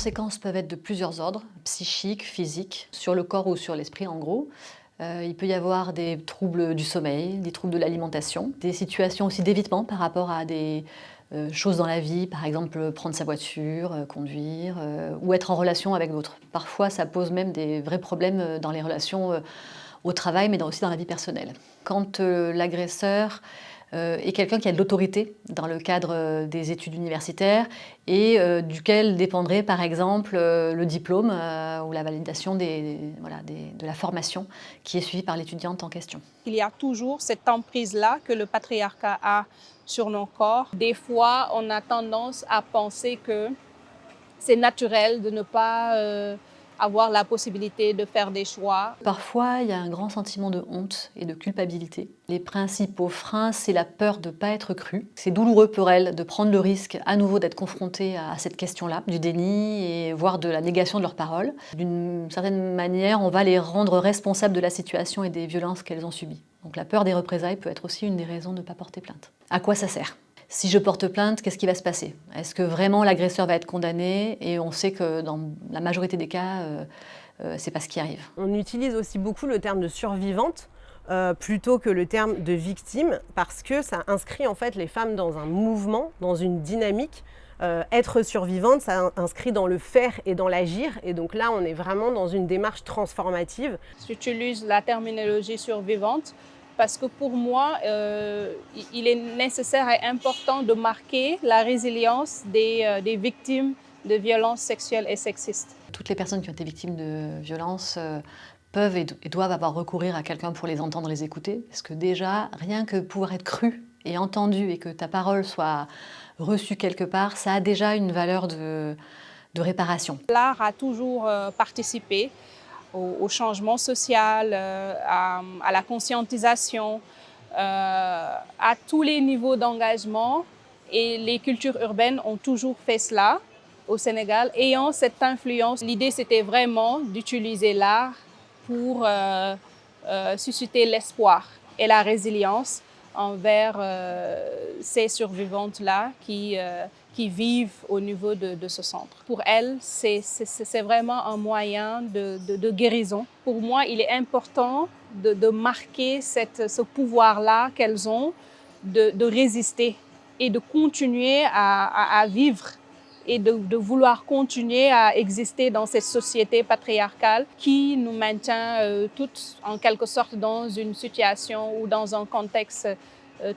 conséquences peuvent être de plusieurs ordres, psychiques, physiques, sur le corps ou sur l'esprit en gros. Il peut y avoir des troubles du sommeil, des troubles de l'alimentation, des situations aussi d'évitement par rapport à des choses dans la vie, par exemple prendre sa voiture, conduire, ou être en relation avec d'autres. Parfois ça pose même des vrais problèmes dans les relations au travail, mais aussi dans la vie personnelle. Quand l'agresseur est quelqu'un qui a de l'autorité dans le cadre des études universitaires et duquel dépendrait par exemple le diplôme ou la validation de la formation qui est suivie par l'étudiante en question. Il y a toujours cette emprise-là que le patriarcat a sur nos corps. Des fois, on a tendance à penser que c'est naturel de ne pas avoir la possibilité de faire des choix. Parfois, il y a un grand sentiment de honte et de culpabilité. Les principaux freins, c'est la peur de ne pas être crue. C'est douloureux pour elles de prendre le risque à nouveau d'être confrontées à cette question-là, du déni et voire de la négation de leurs paroles. D'une certaine manière, on va les rendre responsables de la situation et des violences qu'elles ont subies. Donc la peur des représailles peut être aussi une des raisons de ne pas porter plainte. À quoi ça sert ? Si je porte plainte, qu'est-ce qui va se passer? Est-ce que vraiment l'agresseur va être condamné? Et on sait que dans la majorité des cas, c'est pas ce qui arrive. On utilise aussi beaucoup le terme de survivante plutôt que le terme de victime parce que ça inscrit en fait les femmes dans un mouvement, dans une dynamique. Être survivante, ça inscrit dans le faire et dans l'agir. Et donc là, on est vraiment dans une démarche transformative. J'utilise la terminologie survivante parce que pour moi, il est nécessaire et important de marquer la résilience des victimes de violences sexuelles et sexistes. Toutes les personnes qui ont été victimes de violences peuvent et doivent avoir recourir à quelqu'un pour les entendre, les écouter. Parce que déjà, rien que pouvoir être cru et entendu et que ta parole soit reçue quelque part, ça a déjà une valeur de réparation. L'art a toujours participé au changement social, à la conscientisation, à tous les niveaux d'engagement. Et les cultures urbaines ont toujours fait cela au Sénégal, ayant cette influence. L'idée, c'était vraiment d'utiliser l'art pour susciter l'espoir et la résilience envers ces survivantes-là qui vivent au niveau de ce centre. Pour elles, c'est vraiment un moyen de guérison. Pour moi, il est important de marquer ce pouvoir-là qu'elles ont de résister et de continuer à vivre et de vouloir continuer à exister dans cette société patriarcale qui nous maintient toutes en quelque sorte dans une situation ou dans un contexte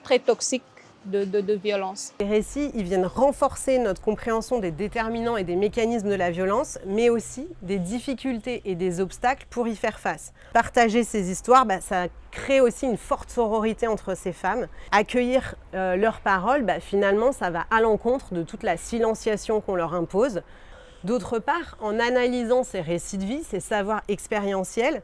très toxique de violence. Les récits, ils viennent renforcer notre compréhension des déterminants et des mécanismes de la violence, mais aussi des difficultés et des obstacles pour y faire face. Partager ces histoires, ça crée aussi une forte sororité entre ces femmes. Accueillir leurs paroles, finalement, ça va à l'encontre de toute la silenciation qu'on leur impose. D'autre part, en analysant ces récits de vie, ces savoirs expérientiels,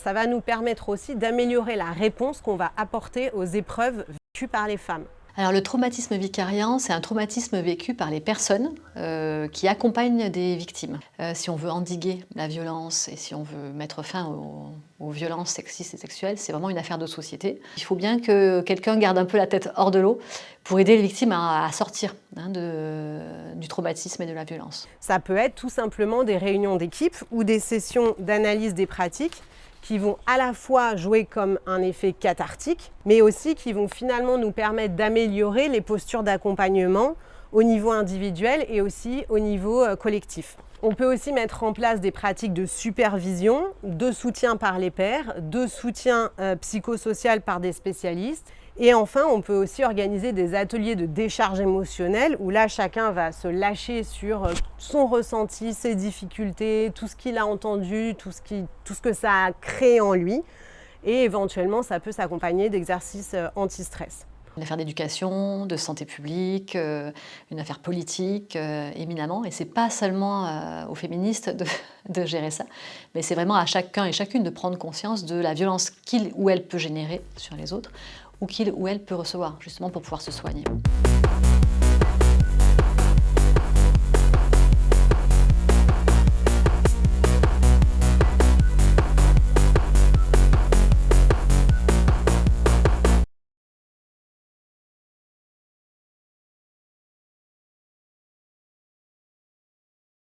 ça va nous permettre aussi d'améliorer la réponse qu'on va apporter aux épreuves vécues par les femmes. Alors le traumatisme vicariant, c'est un traumatisme vécu par les personnes qui accompagnent des victimes. Si on veut endiguer la violence et si on veut mettre fin aux violences sexistes et sexuelles, c'est vraiment une affaire de société. Il faut bien que quelqu'un garde un peu la tête hors de l'eau pour aider les victimes à sortir du traumatisme et de la violence. Ça peut être tout simplement des réunions d'équipe ou des sessions d'analyse des pratiques qui vont à la fois jouer comme un effet cathartique, mais aussi qui vont finalement nous permettre d'améliorer les postures d'accompagnement au niveau individuel et aussi au niveau collectif. On peut aussi mettre en place des pratiques de supervision, de soutien par les pairs, de soutien psychosocial par des spécialistes. Et enfin, on peut aussi organiser des ateliers de décharge émotionnelle où là, chacun va se lâcher sur son ressenti, ses difficultés, tout ce qu'il a entendu, tout ce que ça a créé en lui. Et éventuellement, ça peut s'accompagner d'exercices anti-stress. Une affaire d'éducation, de santé publique, une affaire politique éminemment. Et c'est pas seulement aux féministes de gérer ça, mais c'est vraiment à chacun et chacune de prendre conscience de la violence qu'il ou elle peut générer sur les autres ou qu'il ou elle peut recevoir, justement pour pouvoir se soigner.